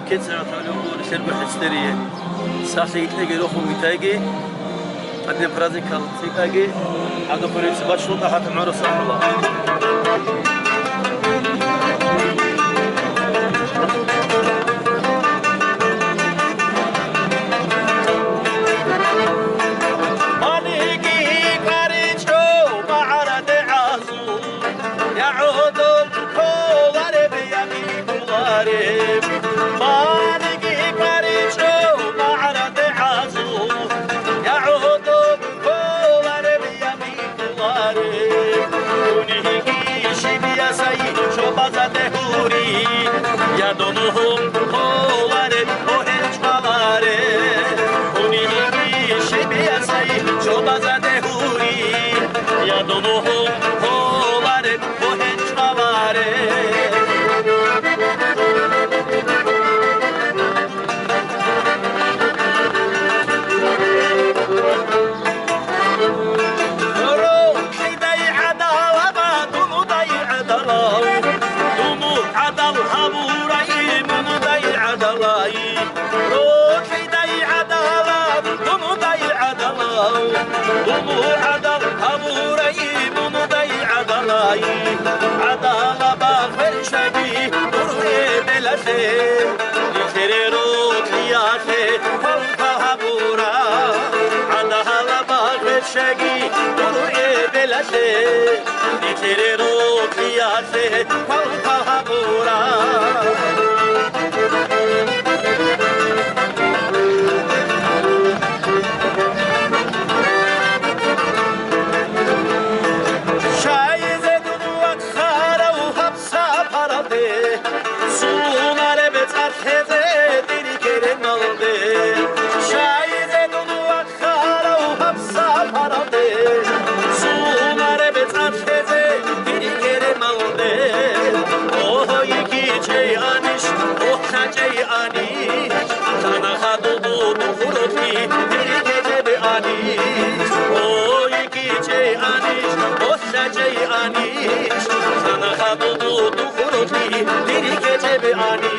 كتير تعلمون شرب حستريه ساسي تيجي روحو ميتاجي عندنا فرازي كان تيجي عندنا فريق باشون تحت معنا صح الله Ya donuhum kovare o hençmalare Uniki şebiyasay çobazade huri Ya donuhum kovare o hençmalare عدالة باخر شقي بروي بلاسي نشريرو قياسي فوقها بورا عدالة باخر شقي بروي بلاسي نشريرو قياسي فوقها بورا Sana habu du khurutli diri ke be ani